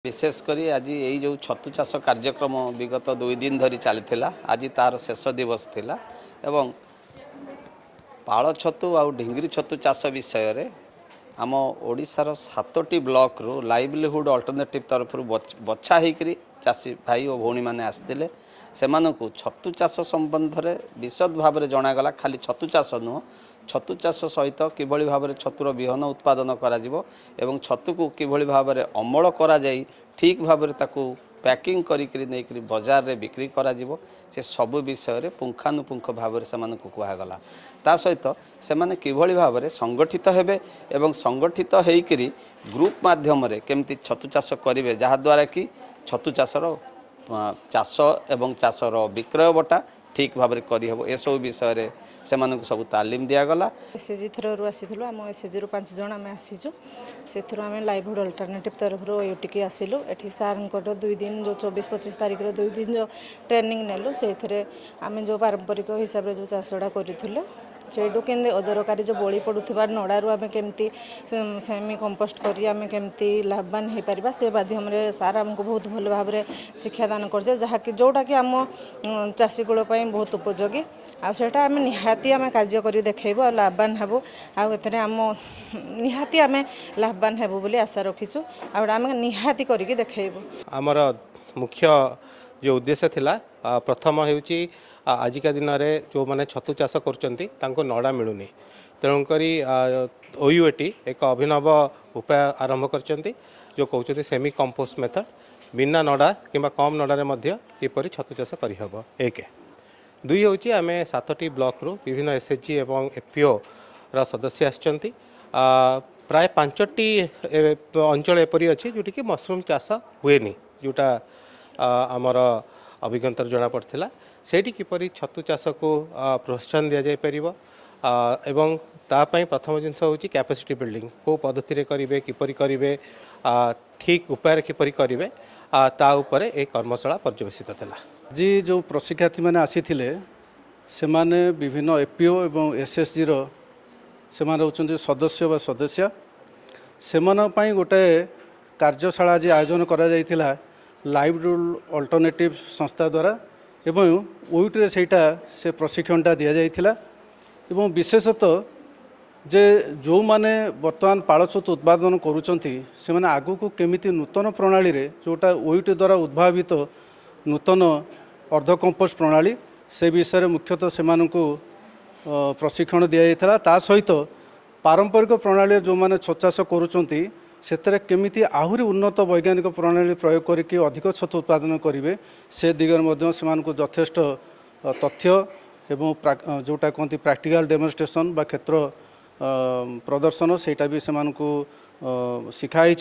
विशेषकर आज यही जो छतु चाष कार्यक्रम विगत 2 दिन धरी चली आज तार शेष दिवस थिला एवं पाଳ छतु आ ढिंगरी छतु चाष विषय आम ओडिशार 7टी ब्लॉक रु लाइवलीहुड अल्टरनेटिव तरफ बछा होकर चाषी भाई और भौणी मैंने आसते से छतु चाष संबंध में विशद भाव में जनागला खाली छतु चाष नुह छतु चाष सहित किभली भाव में छतुर बिहन उत्पादन करा छतु को किभली भाव में अमल करा जाई ठीक भाव में ताकू पैकिंग करी बजार रे बिक्री करा जिवो से सब विषय में पुंखानुपुंख भाव में से कहगला ता सहित से माने किभली भाव में संगठित हेबे एवं संगठित होकर ग्रुप माध्यम केमती छतु चाष करेंगे जहाद्वारा कि छतु चाषर चाष एवं चाषर विक्रय बटा ठीक भाव में करहब ए सब विषय से सब तालीम दिगला। एसएचजी थ्रू आसीलु आम एसएचजी 5 जन आम आसीचु से आम लाइवहुड अल्टरनेटिव तरफ यूटिकी आसिलु एठी सार 2 दिन जो 24-25 तारिख 2 दिन जो ट्रेनिंग नेलु से आम जो पारंपरिक हिसाब से जो चाषटा करूँ सेठू के अदरकारी जो बड़ी पड़ुवा नड़ारू आम केमती सेमी कंपोस्ट करी आम केमती लाभवान हो पार से माध्यम सार आमको बहुत भल भाव में शिक्षादान कर जहाँकि जोटा कि आम चाषी कूल बहुत उपयोगी आटा आम निहाती आम कार्य कर देखब लाभवान हेबू आम निहाती आम लाभवान हेबू बोली आशा रखीचु आम निहाती करके देखब। आमर मुख्य जो उद्देश्य थिला प्रथम होउची आजिका दिन में जो मैंने छतु चाष कर नड़ा मिलूनी तेणुक ओयूएटी एक अभिनव उपाय आरंभ कर जो कहते सेमी कंपोस्ट मेथड बिना नड़ा कि कम नड़े किपर छतु चाष करहब। 2 हूँ आम 7टी ब्लॉक रु विभिन्न एसएचजी एवं एफपीओ रा सदस्य आसचंती प्राय 5टी अंचल एपरी अच्छी जोटी कि मशरूम चाष हुएनी जोटा आमर अभिज्ञता जना पड़ता सेठी किपरि छतु चाष को प्रोत्साहन दि जापर एवं तापाई प्रथम जिनस हूँ कैपेसिटी बिल्डिंग को पद्धति करेंगे किपरि करेंगे ठीक उपाय किपरि करेंगे ता उपरे एक कर्मशाला पर्यवेसित थिला। जी जो प्रशिक्षार्थी मैंने आसी से माने विभिन्न एपीओ एवं एसएचजी रो से माने होचंती सदस्य व सदस्य से गोटे कार्यशाला आज आयोजन करा जायतिला लाइवलीहुड अल्टरनेटिव संस्था द्वारा एवं ओयूटी सेटा से प्रशिक्षणटा दि जाइथिला एवं विशेषतः जे जो माने वर्तमान पाळ छतु उत्पादन करूचंती से माने आगु को केमिति नूतन प्रणाली रे जोटा ओयूटी द्वारा उद्भावित नूतन अर्ध कंपोस्ट प्रणाली से विषय मुख्यतः से प्रशिक्षण दि जाइथिला ता सहित पारंपरिक प्रणाली जो माने छतु चाष करूचंती से केमिति आहुरी उन्नत वैज्ञानिक प्रणाली प्रयोग करके अधिक छतु उत्पादन करेंगे से दिगरे से यथेष्ट तथ्य एवं जोटा कहते प्रैक्टिकल डेमोन्स्ट्रेशन बा क्षेत्र प्रदर्शन सेटा भी से शिखाई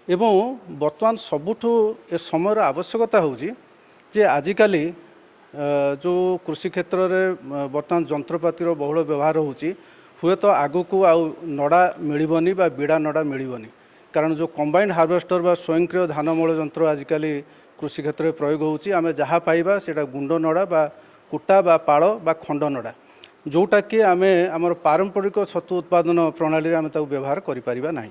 एवं बर्तमान सबुठु ए समय आवश्यकता होची जे आजिकाली जो कृषि क्षेत्र में बर्तमान जंत्रपातिर बहुल व्यवहार होची हुए तो आगु को आउ नड़ा मिलबनी बा बिड़ा नड़ा मिलबनी कारण जो कंबाइंड हार्वेस्टर बा स्वयंक्रिय धान मल यंत्र आजिकाली कृषि क्षेत्र में प्रयोग होची आमे जहाँ पाइबा सेटा गुंड नड़ा बा कुटा बा पाळ बा खंड नड़ा जोटा कि आमे आमर पारंपरिक छतु उत्पादन प्रणाली आमे ताऊ व्यवहार करि परिबा नाही।